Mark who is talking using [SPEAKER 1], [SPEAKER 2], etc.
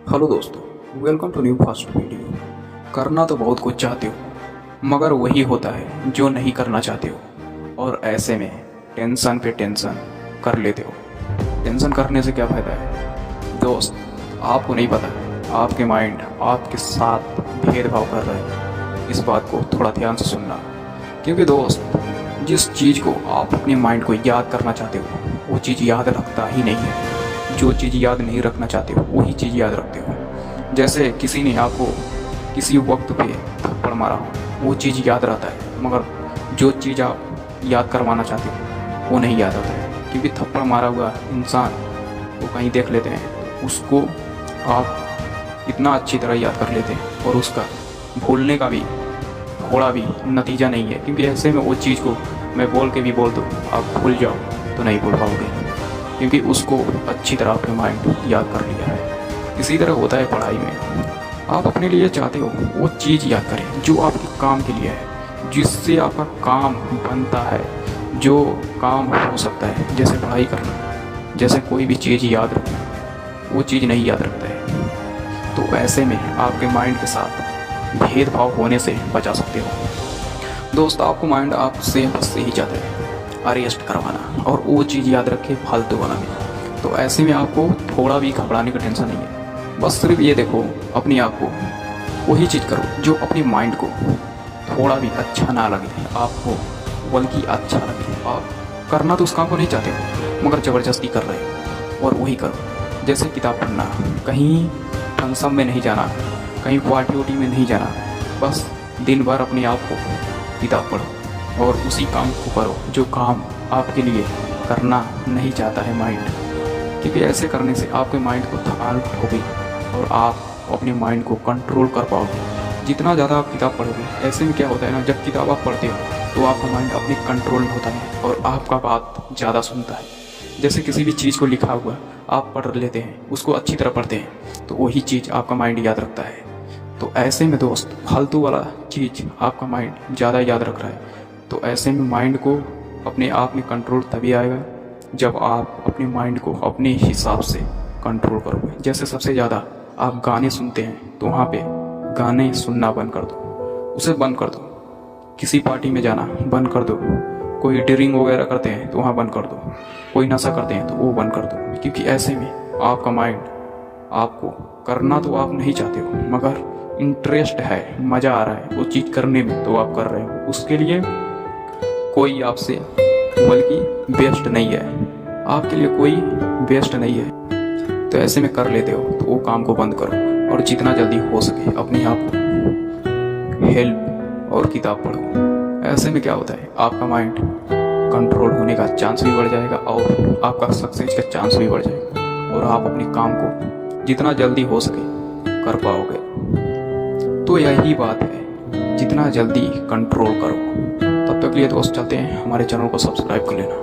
[SPEAKER 1] Hello दोस्तों, welcome to new first video. करना तो बहुत कुछ चाहते हो मगर वही होता है जो नहीं करना चाहते हो, और ऐसे में टेंशन पे टेंशन कर लेते हो। टेंशन करने से क्या फ़ायदा है दोस्त? आपको नहीं पता आपके माइंड आपके साथ भेदभाव कर रहा है। इस बात को थोड़ा ध्यान से सुनना, क्योंकि दोस्त जिस चीज़ को आप अपने माइंड को याद करना चाहते हो वो चीज़ याद रखता ही नहीं है। जो चीज़ याद नहीं रखना चाहते हो वही चीज़ याद रखते हो। जैसे किसी ने आपको किसी वक्त पे थप्पड़ मारा हो, वो चीज़ याद रहता है, मगर जो चीज़ आप याद करवाना चाहते हो वो नहीं याद आता है। क्योंकि थप्पड़ मारा हुआ इंसान वो कहीं देख लेते हैं तो उसको आप इतना अच्छी तरह याद कर लेते हैं, और उसका भूलने का भी थोड़ा भी नतीजा नहीं है। क्योंकि ऐसे में वो चीज़ को मैं बोल के भी बोल दूँ आप भूल जाओ तो नहीं भूल पाओगे, क्योंकि उसको अच्छी तरह अपने माइंड याद कर लिया है। इसी तरह होता है पढ़ाई में। आप अपने लिए चाहते हो वो चीज़ याद करें जो आपके काम के लिए है, जिससे आपका काम बनता है, जो काम हो सकता है। जैसे पढ़ाई करना, जैसे कोई भी चीज़ याद रखना, वो चीज़ नहीं याद रखता है। तो ऐसे में आपके माइंड के साथ भेदभाव होने से बचा सकते हो। दोस्त आपको माइंड आपसे बस से ही चाहता है अरेस्ट करवाना, और वो चीज़ याद रखे फालतू वाला में। तो ऐसे में आपको थोड़ा भी घबराने का टेंशन नहीं है। बस सिर्फ ये देखो अपने आप को, वही चीज़ करो जो अपने माइंड को थोड़ा भी अच्छा ना लगे आपको, बल्कि अच्छा लगे। आप करना तो उस काम को नहीं चाहते हो मगर ज़बरदस्ती कर रहे हो, और वही करो। जैसे किताब पढ़ना, कहीं फंक्शन में नहीं जाना, कहीं पार्टी वार्टी में नहीं जाना, बस दिन भर अपने आप को किताब पढ़ो और उसी काम को करो जो काम आपके लिए करना नहीं चाहता है माइंड। क्योंकि ऐसे करने से आपके माइंड को थकान होगी और आप अपने माइंड को कंट्रोल कर पाओगे। जितना ज़्यादा आप किताब पढ़ोगे, ऐसे में क्या होता है ना, जब किताब आप पढ़ते हो तो आपका माइंड अपने कंट्रोल में होता है और आपका बात ज़्यादा सुनता है। जैसे किसी भी चीज़ को लिखा हुआ आप पढ़ लेते हैं, उसको अच्छी तरह पढ़ते हैं, तो वही चीज़ आपका माइंड याद रखता है। तो ऐसे में दोस्त फालतू वाला चीज़ आपका माइंड ज़्यादा याद रख रहा है। तो ऐसे में माइंड को अपने आप में कंट्रोल तभी आएगा जब आप अपने माइंड को अपने हिसाब से कंट्रोल करोगे। जैसे सबसे ज़्यादा आप गाने सुनते हैं तो वहाँ पे गाने सुनना बंद कर दो, उसे बंद कर दो। किसी पार्टी में जाना बंद कर दो। कोई ड्रिंक वगैरह करते हैं तो वहाँ बंद कर दो। कोई नशा करते हैं तो वो बंद कर दो। क्योंकि ऐसे में आपका माइंड आपको करना तो आप नहीं चाहते हो मगर इंटरेस्ट है, मज़ा आ रहा है वो चीज़ करने में, तो आप कर रहे हो। उसके लिए कोई आपसे बल्कि बेस्ट नहीं है, आपके लिए कोई बेस्ट नहीं है। तो ऐसे में कर लेते हो तो वो काम को बंद करो, और जितना जल्दी हो सके अपने आप को हेल्प और किताब पढ़ो। ऐसे में क्या होता है, आपका माइंड कंट्रोल होने का चांस भी बढ़ जाएगा और आपका सक्सेस का चांस भी बढ़ जाएगा, और आप अपने काम को जितना जल्दी हो सके कर पाओगे। तो यही बात है, जितना जल्दी कंट्रोल करो। तब तक के लिए दोस्त चलते हैं, हमारे चैनल को सब्सक्राइब कर लेना।